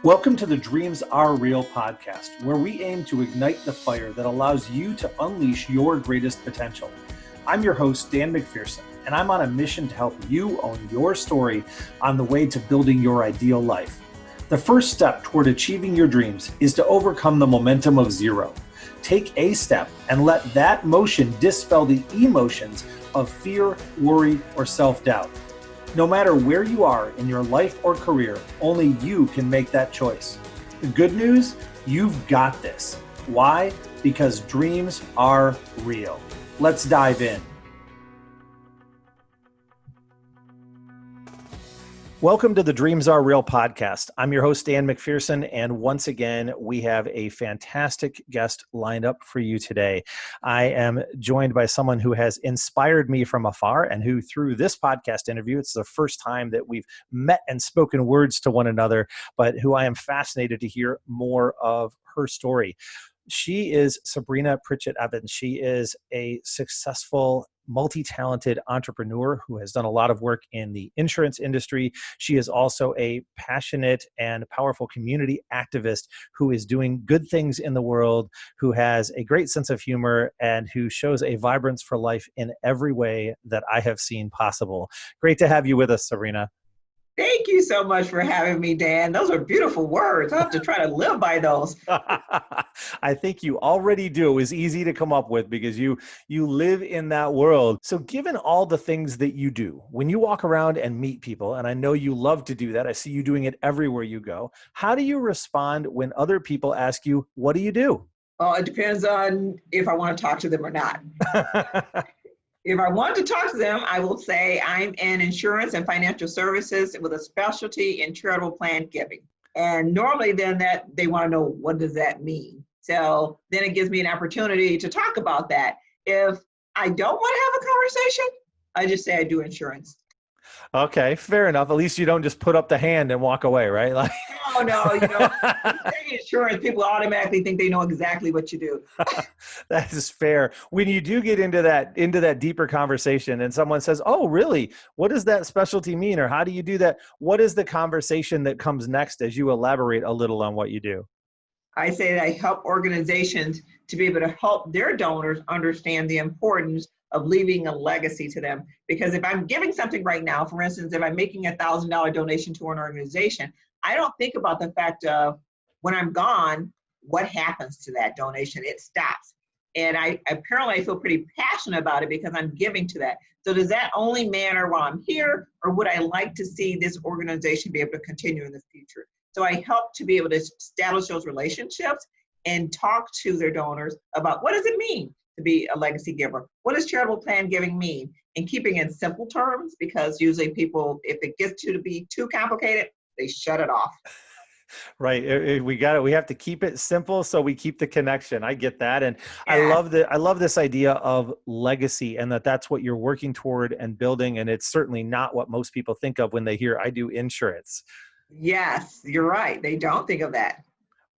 Welcome to the Dreams Are Real podcast, where we aim to ignite the fire that allows you to unleash your greatest potential. I'm your host, Dan McPherson, and I'm on a mission to help you own your story on the way to building your ideal life. The first step toward achieving your dreams is to overcome the momentum of zero. Take a step and let that motion dispel the emotions of fear, worry, or self-doubt. No matter where you are in your life or career, only you can make that choice. The good news, you've got this. Why? Because dreams are real. Let's dive in. Welcome to the Dreams Are Real podcast. I'm your host, Dan McPherson, and once again, we have a fantastic guest lined up for you today. I am joined by someone who has inspired me from afar and who, through this podcast interview, it's the first time that we've met and spoken words to one another, but who I am fascinated to hear more of her story. She is Sabrina Pritchett-Evans. She is a successful, multi-talented entrepreneur who has done a lot of work in the insurance industry. She is also a passionate and powerful community activist who is doing good things in the world, who has a great sense of humor, and who shows a vibrance for life in every way that I have seen possible. Great to have you with us, Sabrina. Thank you so much for having me, Dan. Those are beautiful words. I have to try to live by those. I think you already do. It was easy to come up with because you live in that world. So given all the things that you do, when you walk around and meet people, and I know you love to do that, I see you doing it everywhere you go, how do you respond when other people ask you, what do you do? Well, it depends on if I want to talk to them or not. If I want to talk to them, I will say I'm in insurance and financial services with a specialty in charitable plan giving. And normally then that they want to know, what does that mean? So then it gives me an opportunity to talk about that. If I don't want to have a conversation, I just say I do insurance. Okay, fair enough. At least you don't just put up the hand and walk away, right? Like, No, you say insurance, people automatically think they know exactly what you do. That is fair. When you do get into that deeper conversation and someone says, oh, really? What does that specialty mean? Or how do you do that? What is the conversation that comes next as you elaborate a little on what you do? I say that I help organizations to be able to help their donors understand the importance of leaving a legacy to them. Because if I'm giving something right now, for instance, if I'm making $1,000 donation to an organization, I don't think about the fact of when I'm gone, what happens to that donation? It stops. And I feel pretty passionate about it because I'm giving to that. So does that only matter while I'm here, or would I like to see this organization be able to continue in the future? So I help to be able to establish those relationships and talk to their donors about what does it mean to be a legacy giver? What does charitable plan giving mean? And keeping in simple terms, because usually people, if it gets to be too complicated, they shut it off. Right. We have to keep it simple so we keep the connection. I get that. And Yeah. I love this idea of legacy and that's what you're working toward and building. And it's certainly not what most people think of when they hear I do insurance. Yes, you're right. They don't think of that.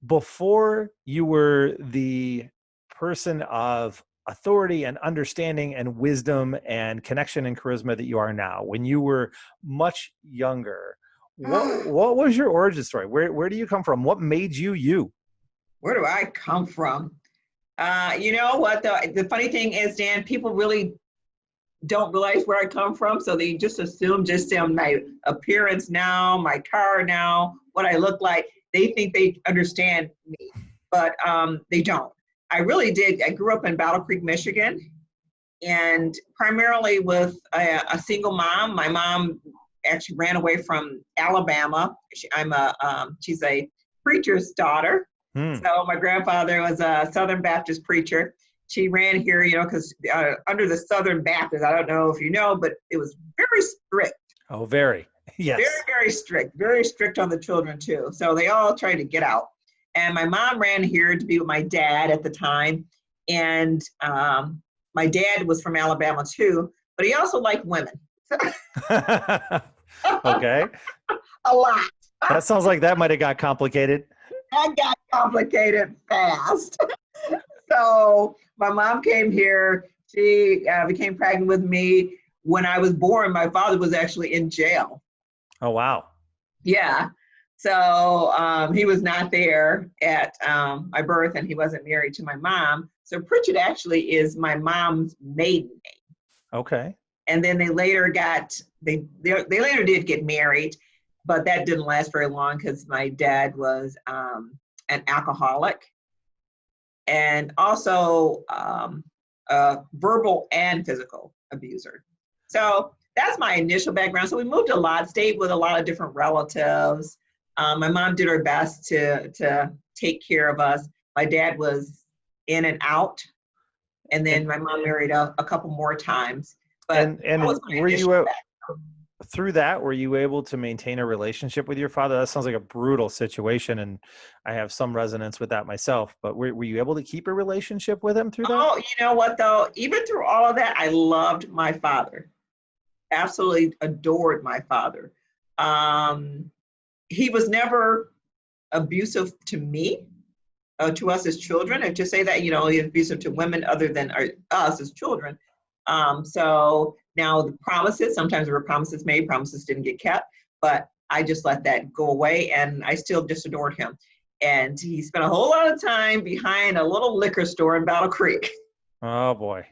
Before you were the person of authority and understanding and wisdom and connection and charisma that you are now, when you were much younger, what was your origin story? Where do you come from? What made you you? Where do I come from? You know what? The funny thing is, Dan, people really don't realize where I come from. So they just assume just my appearance now, my car now, what I look like. They think they understand me, but they don't. I really did. I grew up in Battle Creek, Michigan, and primarily with a single mom. My mom actually ran away from Alabama. She's a preacher's daughter. So my grandfather was a Southern Baptist preacher. She ran here, because under the Southern Baptist, I don't know if you know, but it was very strict. Oh, very. Yes. Very strict on the children too. So they all tried to get out. And my mom ran here to be with my dad at the time. And my dad was from Alabama too, but he also liked women. Okay. A lot. That sounds like that might have got complicated. That got complicated fast. So my mom came here. She became pregnant with me. When I was born, my father was actually in jail. Oh, wow. Yeah. So he was not there at my birth, and he wasn't married to my mom. So Pritchett actually is my mom's maiden name. Okay. And then they later later did get married, but that didn't last very long because my dad was an alcoholic and also a verbal and physical abuser. So that's my initial background. So we moved a lot, stayed with a lot of different relatives. My mom did her best to take care of us. My dad was in and out, and then my mom married a couple more times. But And that was my were initial you background. through that, were you able to maintain a relationship with your father? That sounds like a brutal situation, and I have some resonance with that myself. But were you able to keep a relationship with him through that? Oh, you know what though? Even through all of that, I loved my father. Absolutely adored my father. He was never abusive to me, to us as children. And to say that, you know, he's abusive to women other than us as children. So now the promises, sometimes there were promises made, promises didn't get kept, but I just let that go away, and I still just adored him. And he spent a whole lot of time behind a little liquor store in Battle Creek. Oh boy.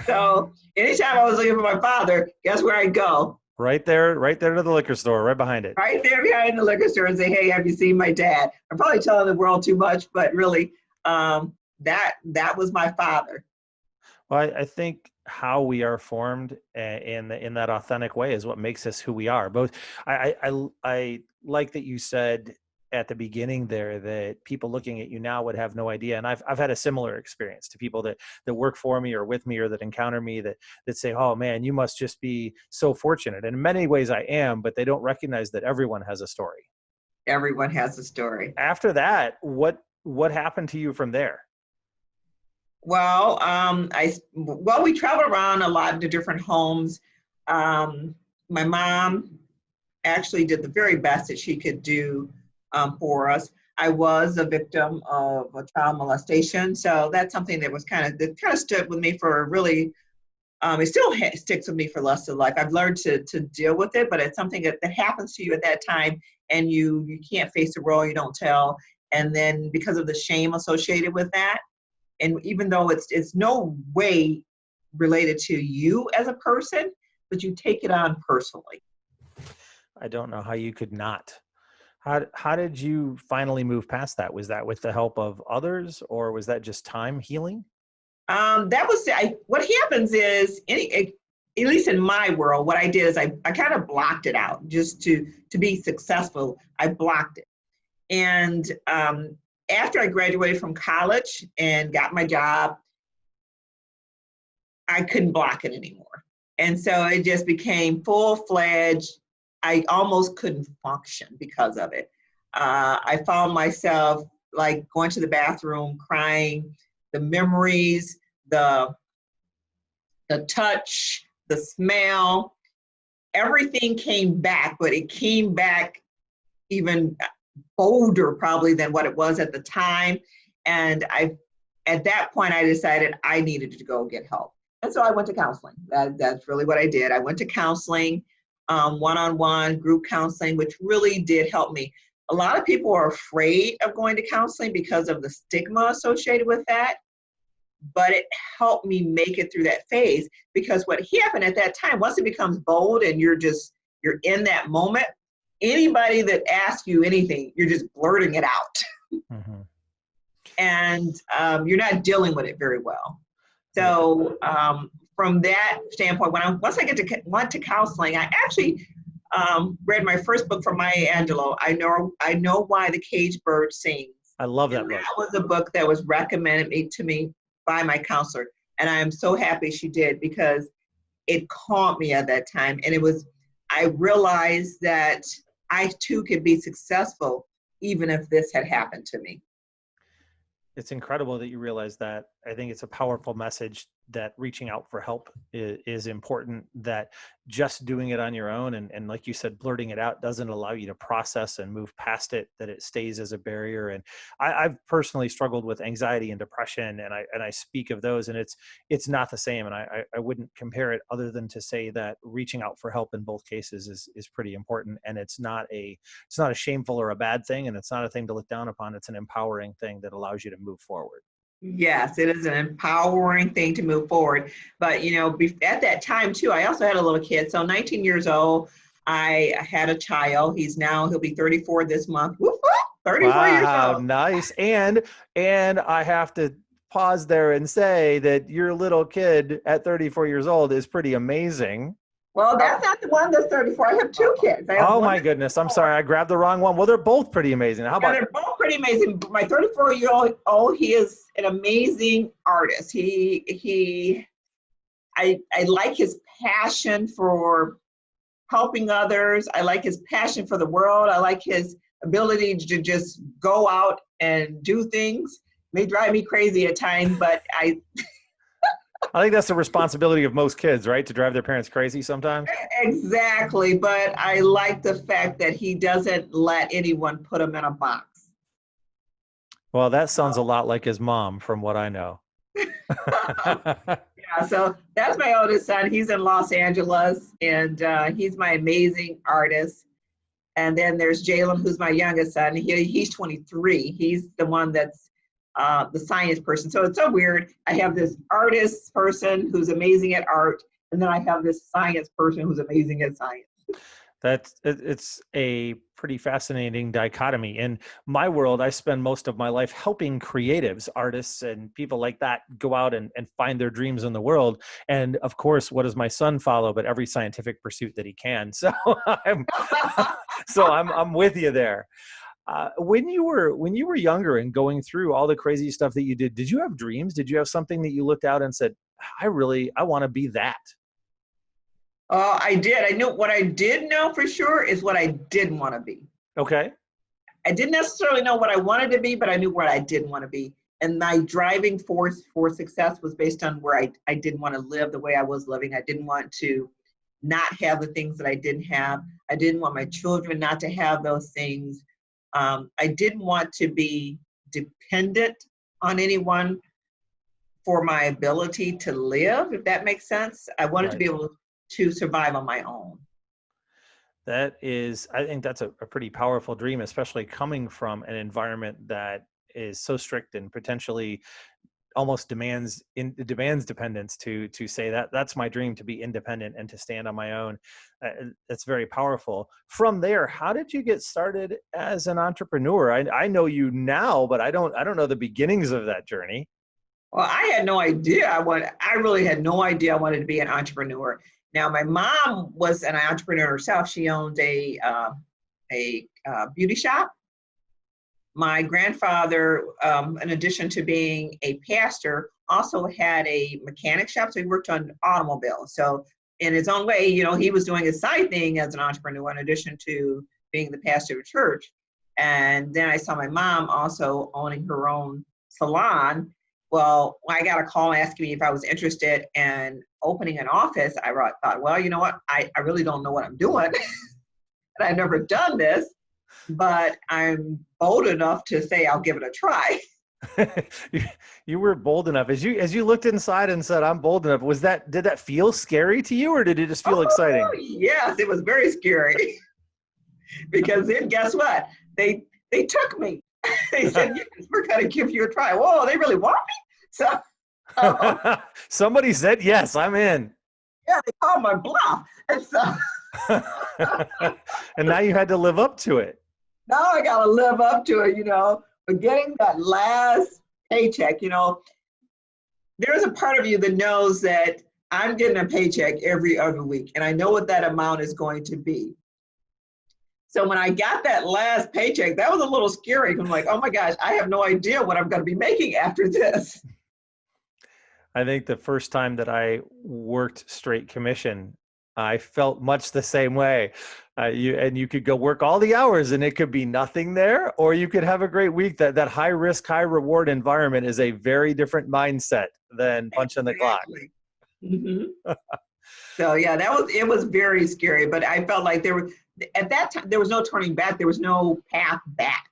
So anytime I was looking for my father, guess where I'd go? Right there to the liquor store, right behind it. Right there behind the liquor store and say, hey, have you seen my dad? I'm probably telling the world too much, but really, that was my father. Well, I think how we are formed in that authentic way is what makes us who we are. Both, I like that you said at the beginning there that people looking at you now would have no idea. And I've had a similar experience to people that work for me or with me or that encounter me that say, oh man, you must just be so fortunate. And in many ways I am, but they don't recognize that everyone has a story. Everyone has a story. After that, what happened to you from there? Well, we traveled around a lot of the different homes. My mom actually did the very best that she could do for us. I was a victim of a child molestation, so that's something that kind of stood with me for really. It still sticks with me for the rest of life. I've learned to deal with it, but it's something that happens to you at that time, and you can't face the world, you don't tell, and then because of the shame associated with that. And even though it's no way related to you as a person, but you take it on personally. I don't know how you could not. How did you finally move past that? Was that with the help of others, or was that just time healing? What happens is, at least in my world, what I did is I kind of blocked it out just to be successful. I blocked it. And after I graduated from college and got my job, I couldn't block it anymore. And so it just became full-fledged. I almost couldn't function because of it. I found myself like going to the bathroom, crying, the memories, the touch, the smell, everything came back, but it came back even bolder probably than what it was at the time. And at that point, I decided I needed to go get help. And so I went to counseling. That's really what I did. I went to counseling, one-on-one group counseling, which really did help me. A lot of people are afraid of going to counseling because of the stigma associated with that. But it helped me make it through that phase, because what happened at that time, once it becomes bold and you're in that moment, anybody that asks you anything, you're just blurting it out. Mm-hmm. And you're not dealing with it very well. So from that standpoint, once I went to counseling, I actually read my first book from Maya Angelou. I know why the caged bird sings. I love that book. That was a book that was recommended to me by my counselor, and I am so happy she did, because it calmed me at that time. And I realized that I too could be successful even if this had happened to me. It's incredible that you realize that. I think it's a powerful message that reaching out for help is important, that just doing it on your own and like you said, blurting it out doesn't allow you to process and move past it, that it stays as a barrier. And I've personally struggled with anxiety and depression, and I speak of those, and it's not the same. And I wouldn't compare it other than to say that reaching out for help in both cases is pretty important. And it's not a shameful or a bad thing, and it's not a thing to look down upon. It's an empowering thing that allows you to move forward. Yes, it is an empowering thing to move forward. But, at that time too, I also had a little kid. So 19 years old, I had a child. He'll be 34 this month. Whoop, whoop, 34 years Wow, old. nice. And I have to pause there and say that your little kid at 34 years old is pretty amazing. Well, that's not the one that's 34. I have two kids. I have Oh one my goodness. I'm sorry. I grabbed the wrong one. Well, they're both pretty amazing. How about they're both pretty amazing. My 34-year-old, he is an amazing artist. I like his passion for helping others. I like his passion for the world. I like his ability to just go out and do things. May drive me crazy at times, but I think that's the responsibility of most kids, right? To drive their parents crazy sometimes. Exactly. But I like the fact that he doesn't let anyone put him in a box. Well, that sounds a lot like his mom from what I know. Yeah, so that's my oldest son. He's in Los Angeles, and he's my amazing artist. And then there's Jalen, who's my youngest son. He's 23. He's the one that's the science person. So it's so weird. I have this artist person who's amazing at art, and then I have this science person who's amazing at science. It's a pretty fascinating dichotomy. In my world, I spend most of my life helping creatives, artists, and people like that go out and find their dreams in the world. And of course, what does my son follow but every scientific pursuit that he can? So I'm with you there. When you were younger and going through all the crazy stuff that you did you have dreams? Did you have something that you looked out and said, I want to be that? I did. I knew what I did know for sure is what I didn't want to be. Okay. I didn't necessarily know what I wanted to be, but I knew what I didn't want to be. And my driving force for success was based on where I didn't want to live the way I was living. I didn't want to not have the things that I didn't have. I didn't want my children not to have those things. I didn't want to be dependent on anyone for my ability to live, if that makes sense. I wanted to be able to survive on my own. I think that's a pretty powerful dream, especially coming from an environment that is so strict and potentially almost demands dependence to say that's my dream, to be independent and to stand on my own. That's very powerful. From there, how did you get started as an entrepreneur? I know you now, but I don't know the beginnings of that journey. Well, I had no idea. I really had no idea I wanted to be an entrepreneur. Now, my mom was an entrepreneur herself. She owned a beauty shop. My grandfather, in addition to being a pastor, also had a mechanic shop. So he worked on automobiles. So in his own way, he was doing his side thing as an entrepreneur in addition to being the pastor of church. And then I saw my mom also owning her own salon. Well, I got a call asking me if I was interested in opening an office. I thought, well, you know what? I really don't know what I'm doing. And I've never done this, but I'm bold enough to say I'll give it a try. You were bold enough. As you looked inside and said, I'm bold enough, did that feel scary to you, or did it just feel exciting? Yes, it was very scary. Because then guess what? They took me. They said, yes, we're going to give you a try. Whoa, they really want me? So somebody said, yes, I'm in. Yeah, they called my bluff. And so and now you had to live up to it. Now I got to live up to it, but getting that last paycheck, there's a part of you that knows that I'm getting a paycheck every other week, and I know what that amount is going to be. So when I got that last paycheck, that was a little scary. I'm like, oh my gosh, I have no idea what I'm going to be making after this. I think the first time that I worked straight commission, I felt much the same way. You could go work all the hours and it could be nothing there, or you could have a great week. That high risk, high reward environment is a very different mindset than punching the clock. Mm-hmm. So yeah, it was very scary, but I felt like at that time, there was no turning back. There was no path back.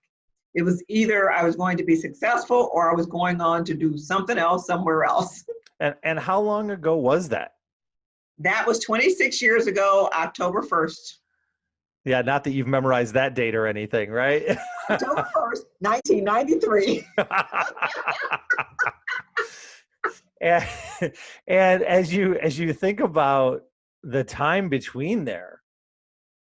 It was either I was going to be successful or I was going on to do something else somewhere else. And how long ago was that? That was 26 years ago, October 1st. Yeah, not that you've memorized that date or anything, right? October 1st, 1993. And as you think about the time between there,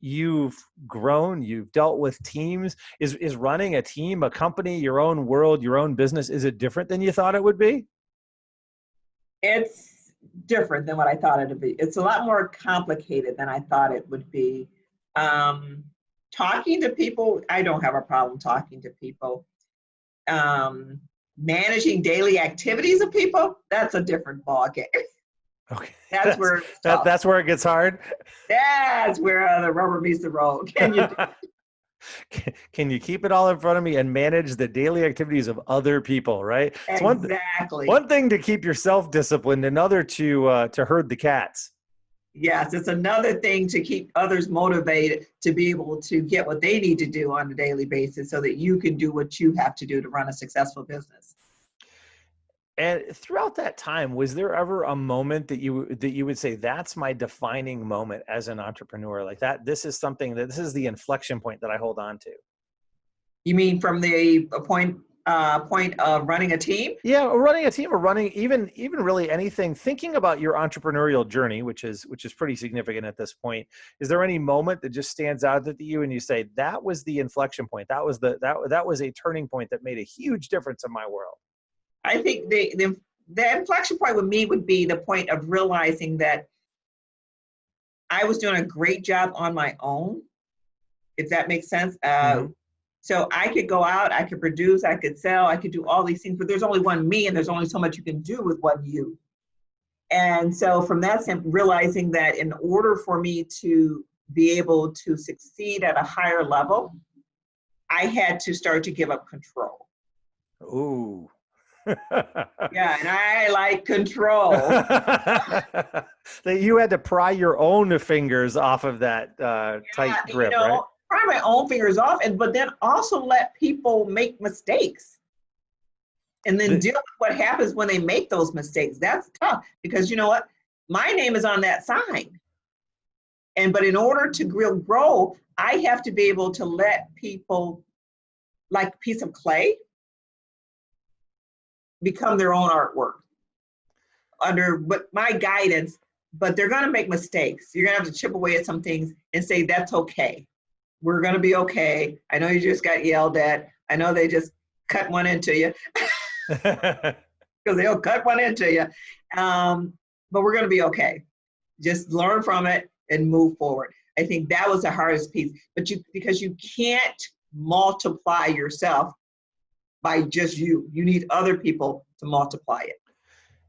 you've grown, you've dealt with teams. Is running a team, a company, your own world, your own business, is it different than you thought it would be? It's different than what I thought it would be. It's a lot more complicated than I thought it would be. Talking to people, I don't have a problem talking to people. Managing daily activities of people, that's a different ballgame. Okay. That's where it gets hard. That's where the rubber meets the road. Can you keep it all in front of me and manage the daily activities of other people, right? Exactly. One thing to keep yourself disciplined, another to herd the cats. Yes, it's another thing to keep others motivated to be able to get what they need to do on a daily basis so that you can do what you have to do to run a successful business. And throughout that time, was there ever a moment that you would say, that's my defining moment as an entrepreneur? Like this is the inflection point that I hold on to. You mean from the point of running a team? Yeah, running a team, or running even really anything. Thinking about your entrepreneurial journey, which is pretty significant at this point. Is there any moment that just stands out to you and you say, that was the inflection point? That was that was a turning point that made a huge difference in my world. I think the inflection point with me would be the point of realizing that I was doing a great job on my own, if that makes sense. So I could go out, I could produce, I could sell, I could do all these things, but there's only one me and there's only so much you can do with one you. And so from that sense, realizing that in order for me to be able to succeed at a higher level, I had to start to give up control. Ooh. Yeah, and I like control. That you had to pry your own fingers off of that tight grip, right? Pry my own fingers off, but then also let people make mistakes. And then deal with what happens when they make those mistakes. That's tough because you know what? My name is on that sign. But in order to grow, I have to be able to let people, like a piece of clay, become their own artwork under my guidance, but they're going to make mistakes. You're going to have to chip away at some things and say, that's okay. We're going to be okay. I know you just got yelled at. I know they just cut one into you because they'll cut one into you. But we're going to be okay. Just learn from it and move forward. I think that was the hardest piece, because you can't multiply yourself by just you. You need other people to multiply it.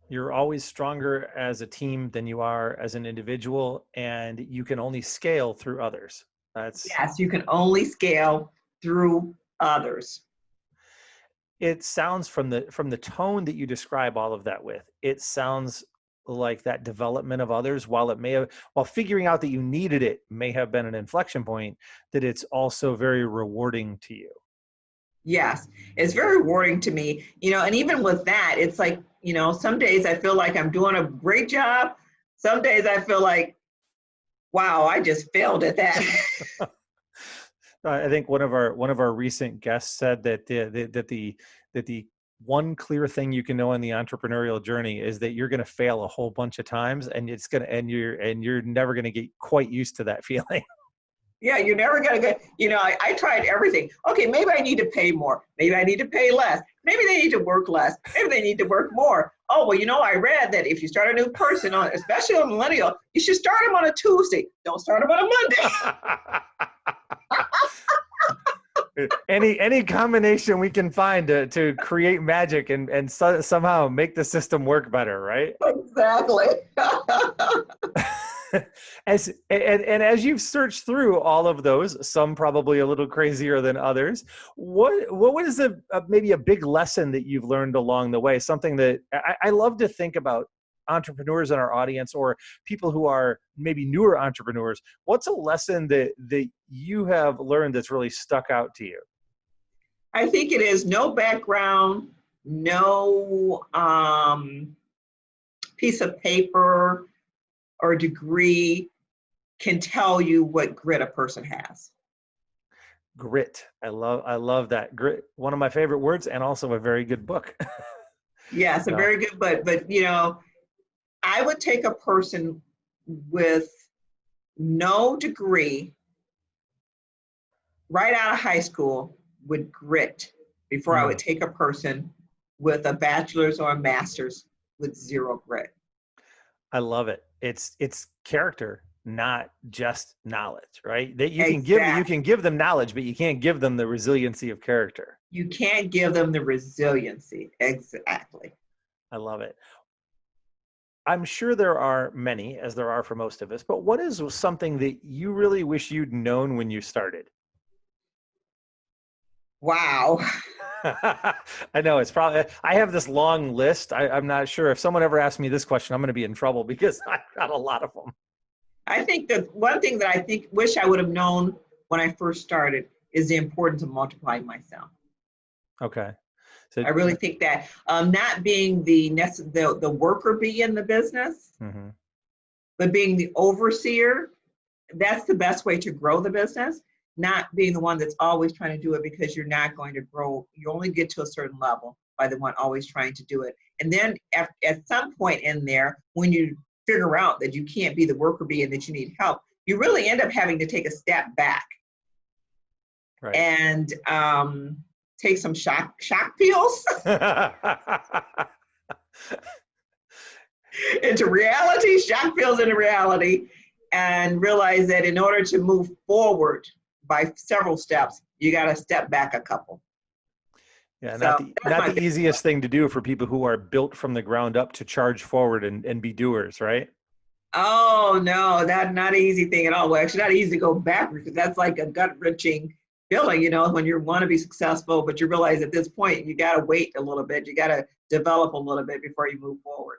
You're always stronger as a team than you are as an individual, and you can only scale through others. Yes, you can only scale through others. It sounds from the tone that you describe all of that with, it sounds like that development of others, while figuring out that you needed it may have been an inflection point, that it's also very rewarding to you. Yes, it's very rewarding to me, and even with that, it's like, some days I feel like I'm doing a great job. Some days I feel like, wow, I just failed at that. I think one of our recent guests said that the one clear thing you can know in the entrepreneurial journey is that you're going to fail a whole bunch of times, and you're never going to get quite used to that feeling. Yeah, you're never going to get, I tried everything. Okay, maybe I need to pay more. Maybe I need to pay less. Maybe they need to work less. Maybe they need to work more. Oh, well, I read that if you start a new person, especially a millennial, you should start them on a Tuesday. Don't start them on a Monday. Any combination we can find to create magic and somehow make the system work better, right? Exactly. And as you've searched through all of those, some probably a little crazier than others, what is maybe a big lesson that you've learned along the way? Something that I love to think about entrepreneurs in our audience, or people who are maybe newer entrepreneurs. What's a lesson that you have learned that's really stuck out to you? I think it is no background, no piece of paper or degree can tell you what grit a person has. Grit. I love that. Grit. One of my favorite words, and also a very good book. Yes, a very good, but you know, I would take a person with no degree right out of high school with grit before I would take a person with a bachelor's or a master's with zero grit. I love it. It's character, not just knowledge, right? That you can give them knowledge, but you can't give them the resiliency of character. You can't give them the resiliency. Exactly. I love it. I'm sure there are many, as there are for most of us, but what is something that you really wish you'd known when you started? Wow. I know it's probably, I have this long list. I'm not sure if someone ever asked me this question, I'm going to be in trouble because I've got a lot of them. I think that one thing that I wish I would have known when I first started is the importance of multiplying myself. Okay. So I really think that not being the worker bee in the business, but being the overseer, that's the best way to grow the business. Not being the one that's always trying to do it, because you're not going to grow. You only get to a certain level by the one always trying to do it. And then at some point in there, when you figure out that you can't be the worker bee and that you need help, you really end up having to take a step back. Right. And take some shock pills into reality, shock pills into reality, and realize that in order to move forward by several steps, you got to step back a couple. Yeah, not the easiest thing to do for people who are built from the ground up to charge forward and be doers, right? Oh no, that's not an easy thing at all. Well, actually, not easy to go backwards, because that's like a gut-wrenching feeling, you know, when you want to be successful, but you realize at this point you got to wait a little bit, you got to develop a little bit before you move forward.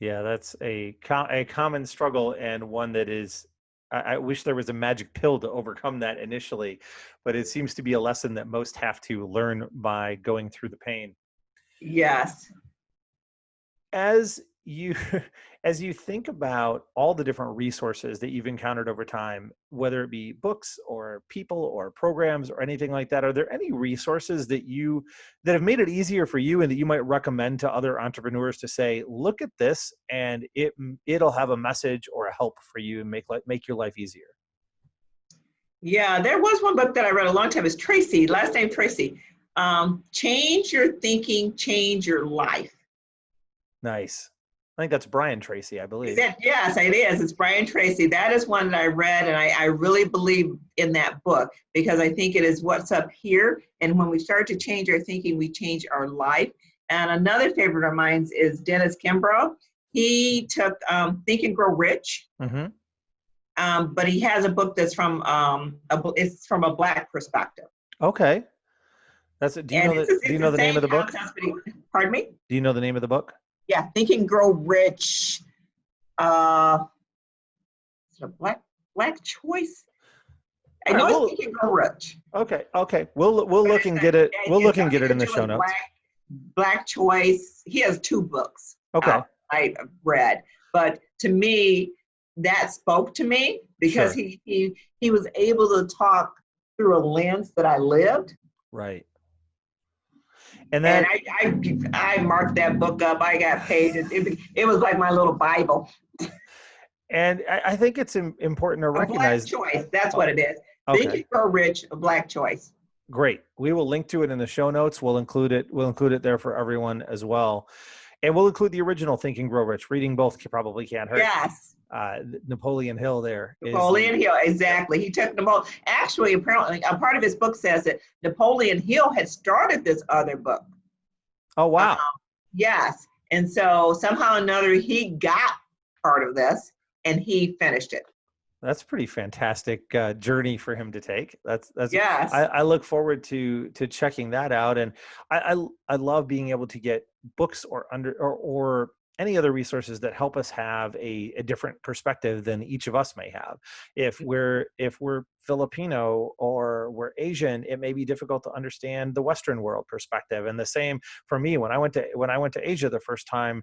Yeah, that's a common struggle, and one that is, I wish there was a magic pill to overcome that initially, but it seems to be a lesson that most have to learn by going through the pain. Yes. As you think about all the different resources that you've encountered over time, whether it be books or people or programs or anything like that, are there any resources that have made it easier for you and that you might recommend to other entrepreneurs to say, look at this and it'll have a message or a help for you and make your life easier? Yeah, there was one book that I read a long time. It's Tracy, last name Tracy. Change your thinking, change your life. Nice. I think that's Brian Tracy, I believe. Yes, it is. It's Brian Tracy. That is one that I read, and I really believe in that book, because I think it is what's up here. And when we start to change our thinking, we change our life. And another favorite of mine is Dennis Kimbrough. He took Think and Grow Rich, but he has a book that's from a Black perspective. Okay. Do you know the name of the book? Pardon me? Do you know the name of the book? Yeah, Think and Grow Rich. Is it a black choice? I know it's Think and Grow Rich. Okay. We'll look and get it. We'll look and get it in the show notes. Black choice. He has two books. Okay. I've read, but to me, that spoke to me because he was able to talk through a lens that I lived. Right. And I marked that book up. I got pages. It was like my little Bible. And I think it's important to recognize. A Black choice. That's what it is. Okay. Think and Grow Rich, a Black choice. Great. We will link to it in the show notes. We'll include it there for everyone as well. And we'll include the original Think and Grow Rich. Reading both probably can't hurt. Yes. Napoleon Hill there. Napoleon Hill, exactly. He took actually, apparently, a part of his book says that Napoleon Hill had started this other book. Oh, wow. Yes. And so somehow or another, he got part of this and he finished it. That's pretty fantastic journey for him to take. Yes. I look forward to checking that out, and I love being able to get books or any other resources that help us have a different perspective than each of us may have. If we're Filipino or we're Asian, it may be difficult to understand the Western world perspective. And the same for me when I went to Asia the first time.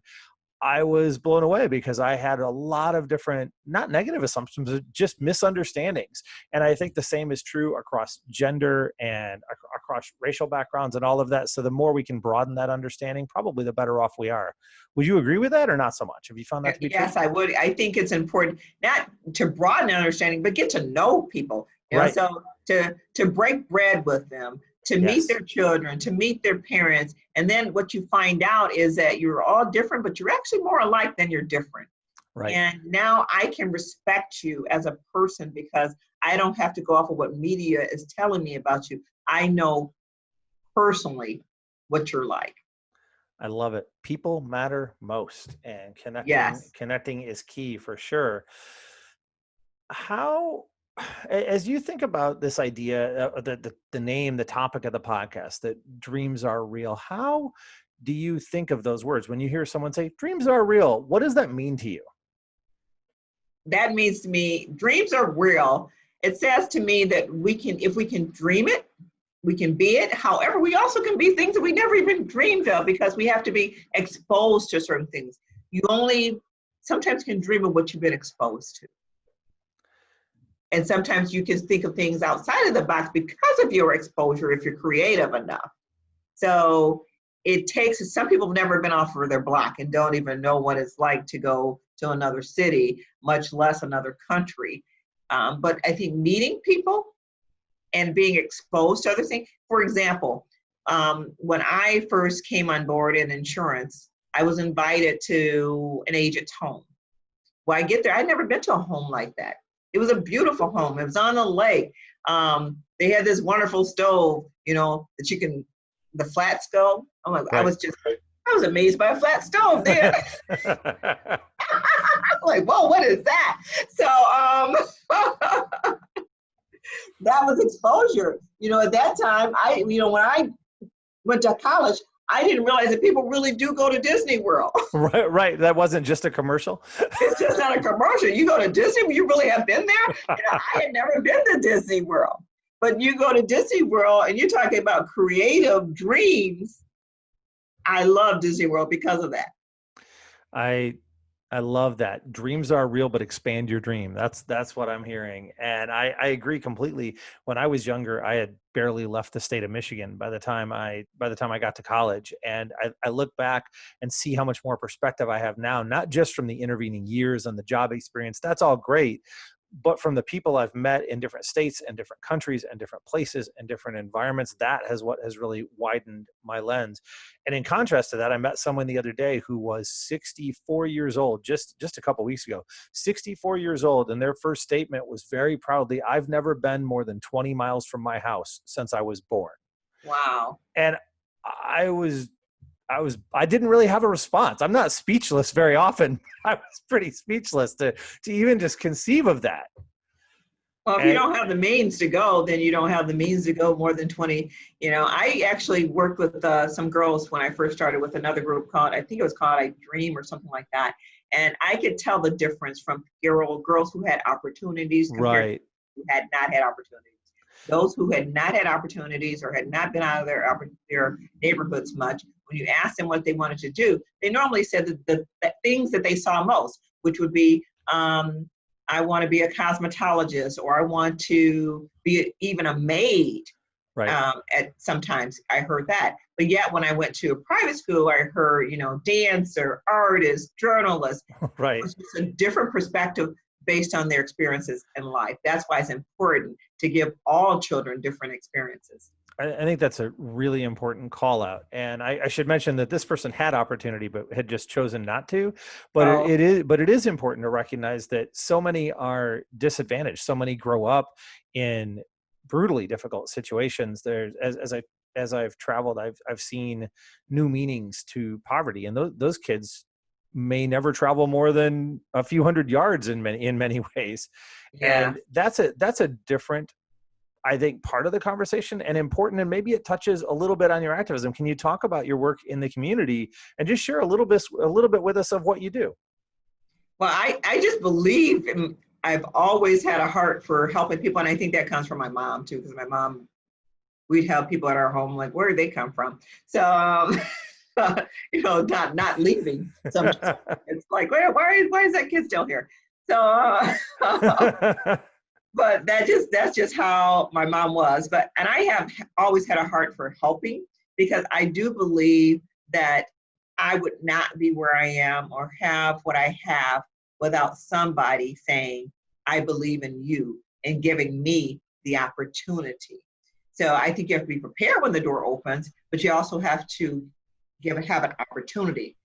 I was blown away because I had a lot of different, not negative assumptions, but just misunderstandings. And I think the same is true across gender and across racial backgrounds and all of that. So the more we can broaden that understanding, probably the better off we are. Would you agree with that or not so much? Have you found that to be true? Yes, I would. I think it's important not to broaden understanding, but get to know people. Right. So to break bread with them, to meet Yes. their children, to meet their parents, and then what you find out is that you're all different, but you're actually more alike than you're different. Right. And now I can respect you as a person because I don't have to go off of what media is telling me about you. I know personally what you're like. I love it. People matter most, and Yes. connecting is key for sure. How, as you think about this idea, the name, the topic of the podcast, that dreams are real, how do you think of those words when you hear someone say dreams are real? What does that mean to you? That means to me, dreams are real. It says to me that if we can dream it, we can be it. However, we also can be things that we never even dreamed of because we have to be exposed to certain things. You only sometimes can dream of what you've been exposed to. And sometimes you can think of things outside of the box because of your exposure if you're creative enough. So it takes, some people have never been off of their block and don't even know what it's like to go to another city, much less another country. But I think meeting people and being exposed to other things. For example, when I first came on board in insurance, I was invited to an agent's home. Well, I get there, I'd never been to a home like that. It was a beautiful home. It was on the lake. They had this wonderful stove, that you can, the flat stove. Oh my God, Right. I was amazed by a flat stove there. Like, whoa, what is that? So that was exposure. At that time, when I went to college, I didn't realize that people really do go to Disney World. Right, right. That wasn't just a commercial. It's just not a commercial. You go to Disney, you really have been there? I had never been to Disney World. But you go to Disney World and you're talking about creative dreams. I love Disney World because of that. I love that. Dreams are real, but expand your dream. That's what I'm hearing. And I agree completely. When I was younger, I had barely left the state of Michigan by the time I got to college. And I look back and see how much more perspective I have now, not just from the intervening years and the job experience. That's all great. But from the people I've met in different states and different countries and different places and different environments, what has really widened my lens. And in contrast to that, I met someone the other day who was 64 years old, just a couple weeks ago, 64 years old. And their first statement was very proudly, "I've never been more than 20 miles from my house since I was born." Wow. And I didn't really have a response. I'm not speechless very often. I was pretty speechless to even just conceive of that. Well, if you don't have the means to go, then you don't have the means to go more than 20. I actually worked with some girls when I first started with another group I think it was called I Dream or something like that. And I could tell the difference from girls who had opportunities compared to who had not had opportunities. Those who had not had opportunities or had not been out of their neighborhoods much, when you asked them what they wanted to do, they normally said the things that they saw most, which would be, I want to be a cosmetologist, or I want to be even a maid. Right. Sometimes I heard that. But yet when I went to a private school, I heard, dancer, artist, journalist. Right. It's just a different perspective based on their experiences in life. That's why it's important to give all children different experiences. I think that's a really important call out. And I should mention that this person had opportunity, but had just chosen not to. But it is important to recognize that so many are disadvantaged. So many grow up in brutally difficult situations. As I've traveled, I've seen new meanings to poverty, and those kids may never travel more than a few hundred yards in many ways. Yeah. And that's a different, I think, part of the conversation, and important, and maybe it touches a little bit on your activism. Can you talk about your work in the community and just share a little bit with us of what you do? Well, I just believe I've always had a heart for helping people. And I think that comes from my mom too, because my mom, we'd help people at our home, like, where did they come from? So, not leaving. Sometimes it's like, why is that kid still here? So, but that's just how my mom was. And I have always had a heart for helping, because I do believe that I would not be where I am or have what I have without somebody saying, I believe in you, and giving me the opportunity. So I think you have to be prepared when the door opens, but you also have to have an opportunity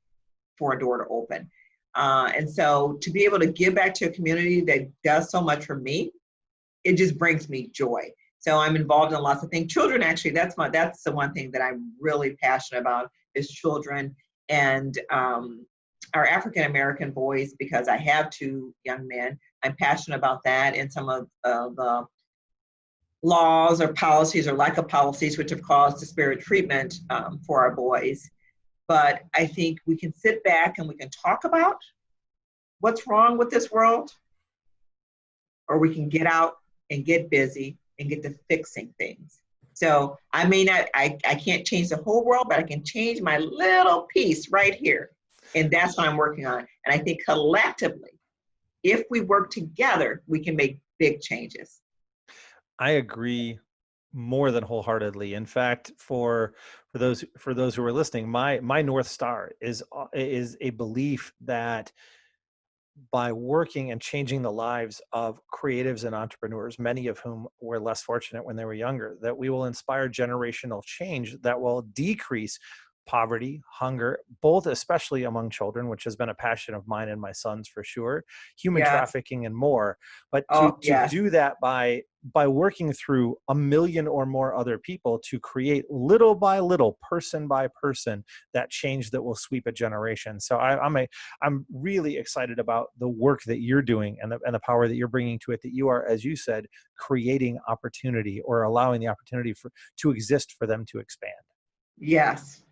for a door to open. And so to be able to give back to a community that does so much for me, it just brings me joy. So I'm involved in lots of things. Children, actually, that's the one thing that I'm really passionate about, is children and our African-American boys, because I have 2 young men. I'm passionate about that, and some of the laws or policies or lack of policies which have caused disparate treatment for our boys. But I think we can sit back and we can talk about what's wrong with this world, or we can get out and get busy and get to fixing things. So I can't change the whole world, but I can change my little piece right here. And that's what I'm working on. And I think collectively, if we work together, we can make big changes. I agree more than wholeheartedly. In fact, for those who are listening, my North Star is a belief that by working and changing the lives of creatives and entrepreneurs, many of whom were less fortunate when they were younger, that we will inspire generational change that will decrease poverty, hunger, both especially among children, which has been a passion of mine and my son's for sure, human trafficking and more. But to do that by working through 1 million or more other people to create little by little, person by person, that change that will sweep a generation. So I'm really excited about the work that you're doing and the power that you're bringing to it, that you are, as you said, creating opportunity, or allowing the opportunity to exist for them to expand. Yes.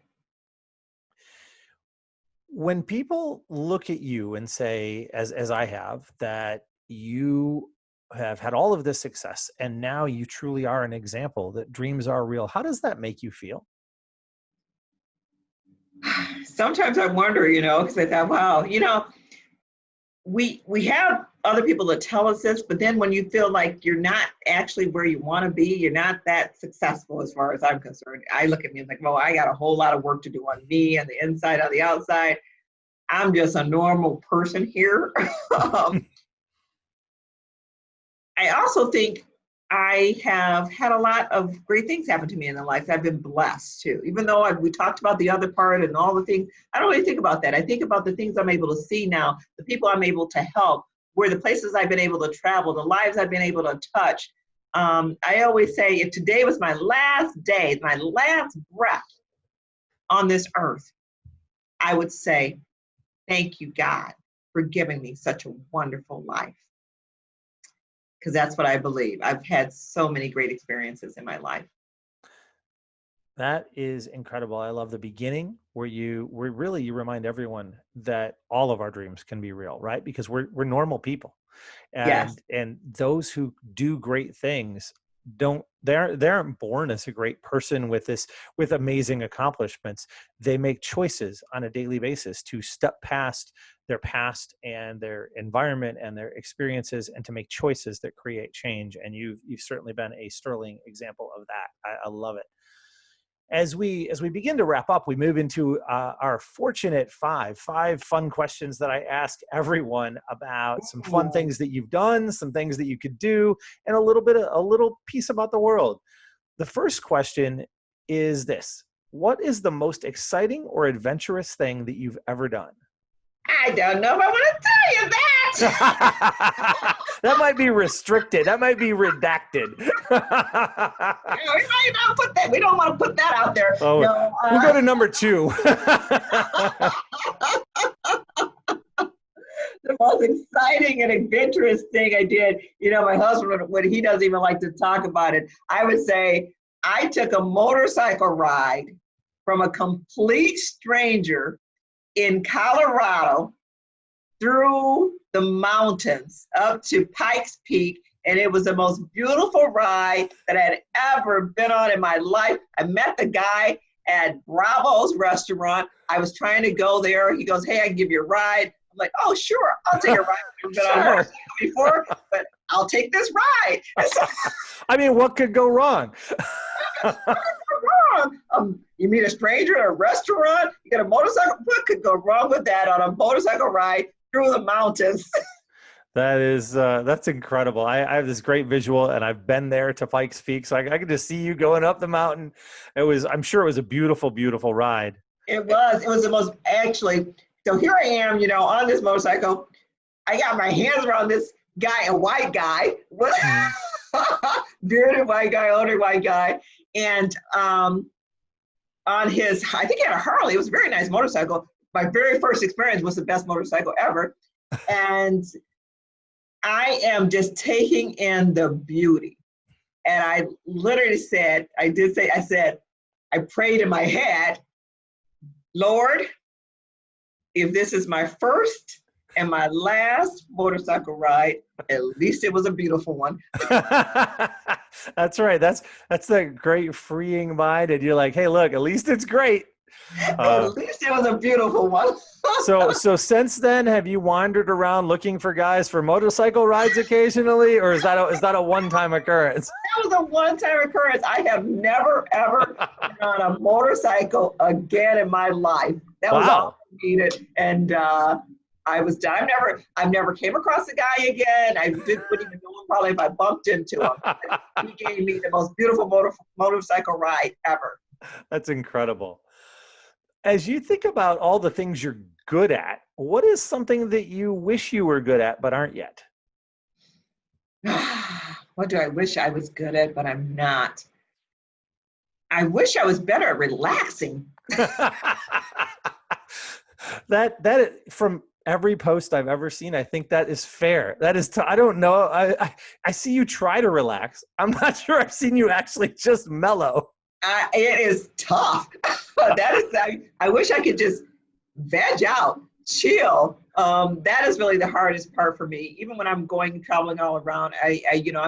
When people look at you and say, as I have, that you have had all of this success and now you truly are an example that dreams are real, how does that make you feel? Sometimes I wonder, because I thought, wow, we have other people that tell us this, but then when you feel like you're not actually where you want to be, you're not that successful as far as I'm concerned. I look at me and like, well, I got a whole lot of work to do on me and the inside, on the outside. I'm just a normal person here. I also think I have had a lot of great things happen to me in the life. I've been blessed too. Even though we talked about the other part and all the things, I don't really think about that. I think about the things I'm able to see now, the people I'm able to help, where the places I've been able to travel, the lives I've been able to touch. I always say, if today was my last day, my last breath on this earth, I would say, thank you, God, for giving me such a wonderful life. Because that's what I believe. I've had so many great experiences in my life. That is incredible. I love the beginning where you remind everyone that all of our dreams can be real, right? Because we're normal people. And those who do great things they aren't born as a great person with amazing accomplishments. They make choices on a daily basis to step past their past and their environment and their experiences, and to make choices that create change. And you've certainly been a sterling example of that. I love it. As we begin to wrap up, we move into our fortunate five fun questions that I ask everyone about some fun things that you've done, some things that you could do, and a little piece about the world. The first question is this: what is the most exciting or adventurous thing that you've ever done? I don't know if I want to tell you that. That might be restricted. That might be redacted. We might not put that. We don't want to put that out there. Oh, no, we'll go to number 2. the most exciting and adventurous thing I did. You know, my husband, when he doesn't even like to talk about it, I would say I took a motorcycle ride from a complete stranger in Colorado through the mountains up to Pikes Peak. And it was the most beautiful ride that I had ever been on in my life. I met the guy at Bravo's restaurant. I was trying to go there. He goes, hey, I can give you a ride. I'm like, oh, sure, I'll take a ride. I've never been on a motorcycle before, but I'll take this ride. So, I mean, what could go wrong? You meet a stranger at a restaurant, you get a motorcycle. What could go wrong with that on a motorcycle ride through the mountains? That is, that's incredible. I have this great visual, and I've been there to Pikes Peak, so I could just see you going up the mountain. I'm sure it was a beautiful, beautiful ride. It was the most, actually. So here I am, you know, on this motorcycle. I got my hands around this guy, a white guy, bearded white guy, older white guy, and on his, I think he had a Harley. It was a very nice motorcycle. My very first experience was the best motorcycle ever, and I am just taking in the beauty. And I literally said, I prayed in my head, Lord, if this is my first and my last motorcycle ride, at least it was a beautiful one. That's right. That's the great freeing mind. And you're like, hey, look, at least it's great. At least it was a beautiful one. So since then, have you wandered around looking for guys for motorcycle rides occasionally, or is that a one-time occurrence? That was a one-time occurrence. I have never, ever been on a motorcycle again in my life. That was all I needed. And I've never came across the guy again. I wouldn't even know him probably if I bumped into him. He gave me the most beautiful motorcycle ride ever. That's incredible. As you think about all the things you're good at, what is something that you wish you were good at but aren't yet? What do I wish I was good at but I'm not? I wish I was better at relaxing. that from every post I've ever seen, I think that is fair. That is, I don't know. I see you try to relax. I'm not sure I've seen you actually just mellow. It is tough. I wish I could just veg out, chill. That is really the hardest part for me. Even when I'm traveling all around, I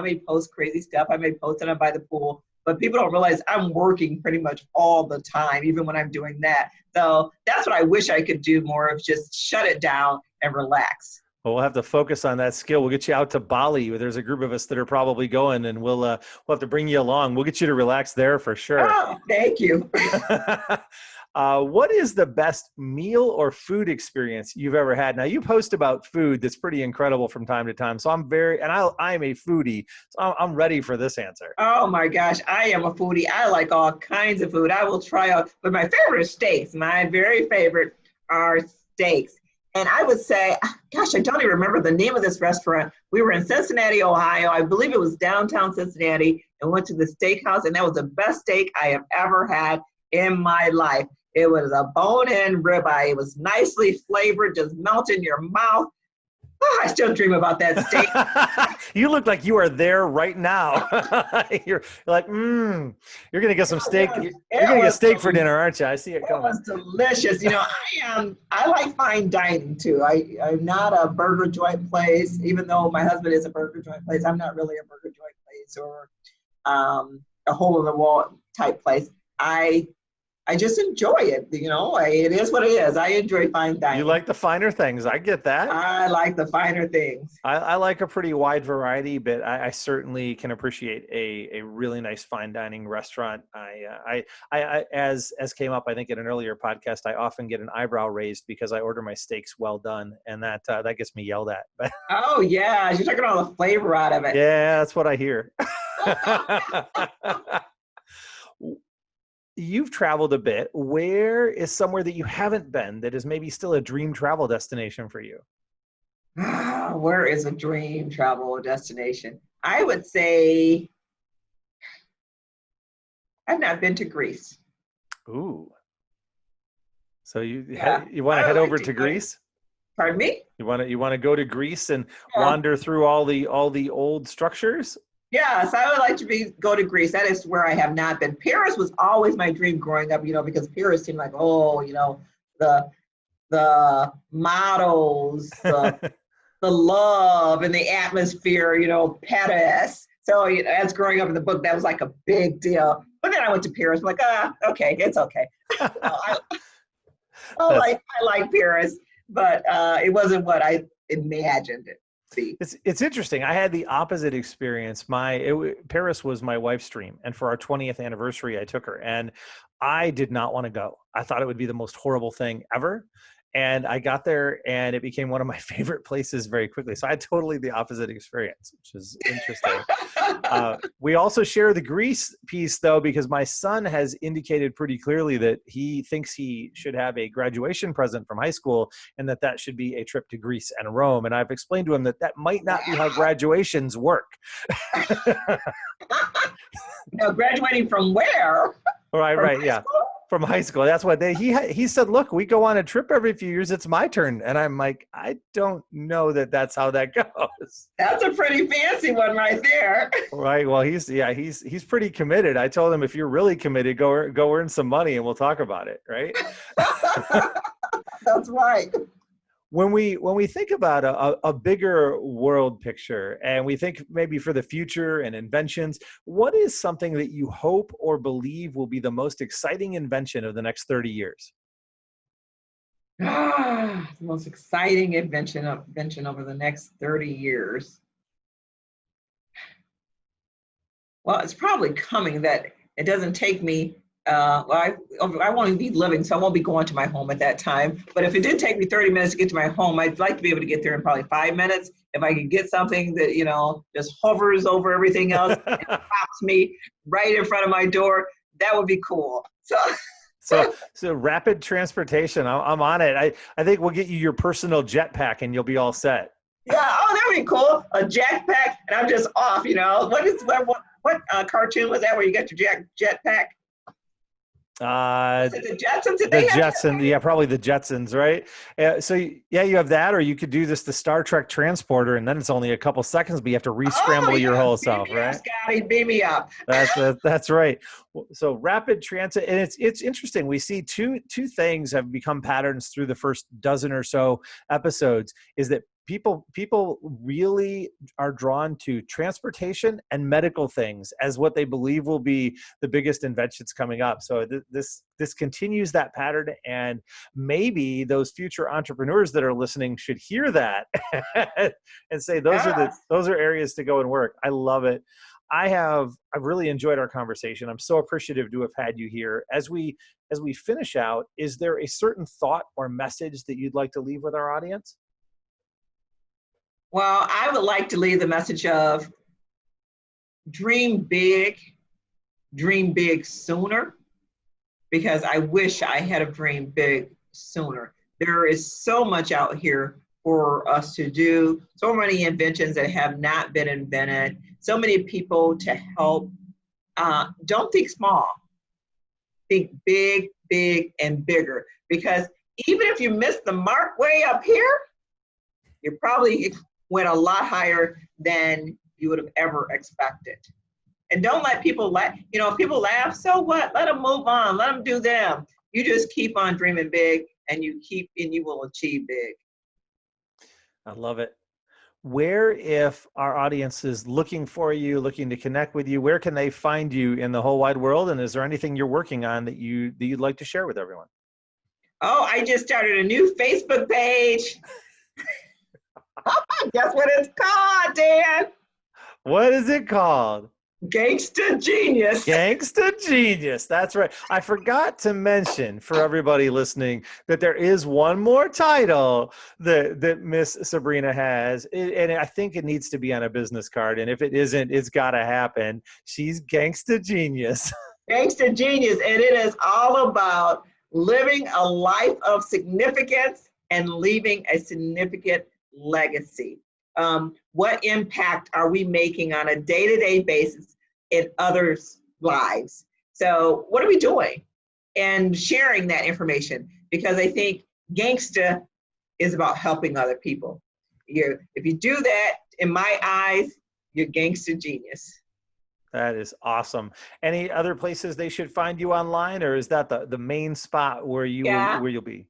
may post crazy stuff. I may post that I'm by the pool, but people don't realize I'm working pretty much all the time, even when I'm doing that. So that's what I wish I could do more of, just shut it down and relax. Well, we'll have to focus on that skill. We'll get you out to Bali. There's a group of us that are probably going, and we'll have to bring you along. We'll get you to relax there for sure. Oh, thank you. What is the best meal or food experience you've ever had? Now, you post about food that's pretty incredible from time to time. So I'm a foodie. So I'm ready for this answer. Oh my gosh, I am a foodie. I like all kinds of food. I will try out, but my favorite is steaks. My very favorite are steaks. And I would say, gosh, I don't even remember the name of this restaurant. We were in Cincinnati, Ohio. I believe it was downtown Cincinnati, and went to the steakhouse, and that was the best steak I have ever had in my life. It was a bone-in ribeye. It was nicely flavored, just melt in your mouth. Oh, I still dream about that steak. You look like you are there right now. You're like, you're going to get some steak. You're going to get steak for dinner, aren't you? I see it coming. It was delicious. You know, I like fine dining too. I'm not a burger joint place, even though my husband is a burger joint place. I'm not really a burger joint place or a hole in the wall type place. I just enjoy it. You know, it is what it is. I enjoy fine dining. You like the finer things. I get that. I like the finer things. I like a pretty wide variety, but I certainly can appreciate a really nice fine dining restaurant. I as came up, I think in an earlier podcast, I often get an eyebrow raised because I order my steaks well done, and that gets me yelled at. Oh yeah, you're taking all the flavor out of it. Yeah, that's what I hear. You've traveled a bit. Where is somewhere that you haven't been that is maybe still a dream travel destination for you? Where is a dream travel destination? I would say I've not been to Greece. Ooh. So you want to head over to Greece? Pardon me? You want to go to Greece and Yeah. wander through all the old structures? Yes, I would like to go to Greece. That is where I have not been. Paris was always my dream growing up, because Paris seemed like, oh, the models, the love and the atmosphere, Paris. So as growing up in the book, that was like a big deal. But then I went to Paris. I'm like, okay, it's okay. I like Paris, but it wasn't what I imagined it to be. It's interesting. I had the opposite experience. Paris was my wife's dream, and for our 20th anniversary, I took her, and I did not want to go. I thought it would be the most horrible thing ever. And I got there, and it became one of my favorite places very quickly. So I had totally the opposite experience, which is interesting. We also share the Greece piece, though, because my son has indicated pretty clearly that he thinks he should have a graduation present from high school, and that should be a trip to Greece and Rome. And I've explained to him that might not be how graduations work. Now, graduating from where? Right, yeah. From high school. That's what he said, look, we go on a trip every few years. It's my turn. And I'm like, I don't know that's how that goes. That's a pretty fancy one right there. Right. Well, he's pretty committed. I told him, if you're really committed, go earn some money and we'll talk about it. Right. That's right. When we think about a bigger world picture, and we think maybe for the future and inventions, what is something that you hope or believe will be the most exciting invention of the next 30 years? The most exciting invention over the next 30 years. Well, it's probably coming that it doesn't take me, I won't be living, so I won't be going to my home at that time. But if it did take me 30 minutes to get to my home, I'd like to be able to get there in probably 5 minutes. If I could get something that, just hovers over everything else and stops me right in front of my door, that would be cool. So rapid transportation, I'm on it. I think we'll get you your personal jetpack and you'll be all set. Yeah, that'd be cool. A jetpack, and I'm just off. What cartoon was that where you got your jetpack? Is it the Jetsons? The Jetsons, yeah, probably the Jetsons, right? You have that, or you could do the Star Trek transporter, and then it's only a couple seconds, but you have to re-scramble your whole self, right? Scotty, beam me up. That's right. So rapid transit, and it's interesting. We see two things have become patterns through the first dozen or so episodes. Is that people really are drawn to transportation and medical things as what they believe will be the biggest inventions coming up. So this continues that pattern, and maybe those future entrepreneurs that are listening should hear that and say those are areas to go and work. I love it. I've really enjoyed our conversation. I'm so appreciative to have had you here. As we finish out, is there a certain thought or message that you'd like to leave with our audience? Well, I would like to leave the message of dream big sooner, because I wish I had a dream big sooner. There is so much out here for us to do, so many inventions that have not been invented, so many people to help. Don't think small, think big, and bigger, because even if you miss the mark way up here, you probably went a lot higher than you would have ever expected. And don't let people laugh. If people laugh, so what? Let them move on. Let them do them. You just keep on dreaming big, and you will achieve big. I love it. Where, if our audience is looking for you, looking to connect with you, where can they find you in the whole wide world? And is there anything you're working on that you'd like to share with everyone? Oh, I just started a new Facebook page. Guess what it's called, Dan? What is it called? Gangsta Genius. Gangsta Genius. That's right. I forgot to mention for everybody listening that there is one more title that Miss Sabrina has, and I think it needs to be on a business card. And if it isn't, it's got to happen. She's Gangsta Genius. Gangsta Genius, and it is all about living a life of significance and leaving a significant legacy. What impact are we making on a day-to-day basis in others' lives? So what are we doing? And sharing that information, because I think gangsta is about helping other people. If you do that, in my eyes, you're gangster genius. That is awesome. Any other places they should find you online, or is that the main spot where where you'll be?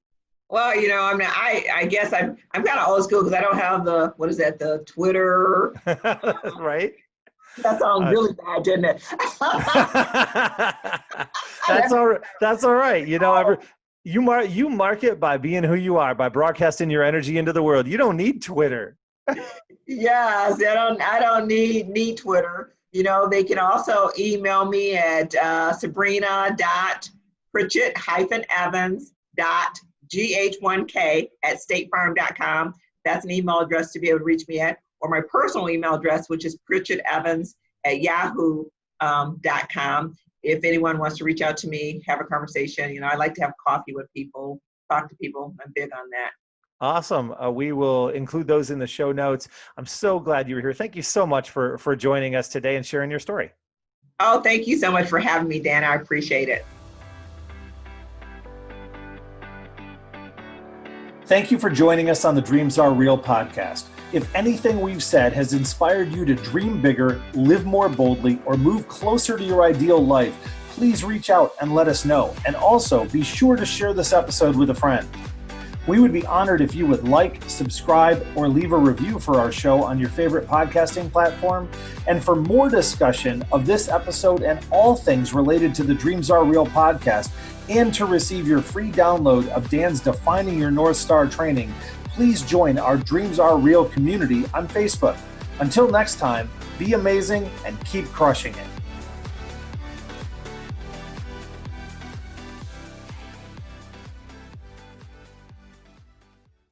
Well, I mean, I guess I'm kind of old school because I don't have the Twitter. Right? That sounds really bad, didn't it? That's all right. You market by being who you are, by broadcasting your energy into the world. You don't need Twitter. Yes, I don't need Twitter. They can also email me at sabrina.pritchett-evans.gh1k@statefarm.com. That's an email address to be able to reach me at, or my personal email address, which is pritchett-evans@yahoo.com. If anyone wants to reach out to me, have a conversation, I like to have coffee with people, talk to people. I'm big on that. Awesome. We will include those in the show notes. I'm so glad you were here. Thank you so much for joining us today and sharing your story. Oh, thank you so much for having me, Dan. I appreciate it. Thank you for joining us on the Dreams Are Real podcast. If anything we've said has inspired you to dream bigger, live more boldly, or move closer to your ideal life, please reach out and let us know. And also be sure to share this episode with a friend. We would be honored if you would like, subscribe, or leave a review for our show on your favorite podcasting platform. And for more discussion of this episode and all things related to the Dreams Are Real podcast, and to receive your free download of Dan's Defining Your North Star training, please join our Dreams Are Real community on Facebook. Until next time, be amazing and keep crushing it.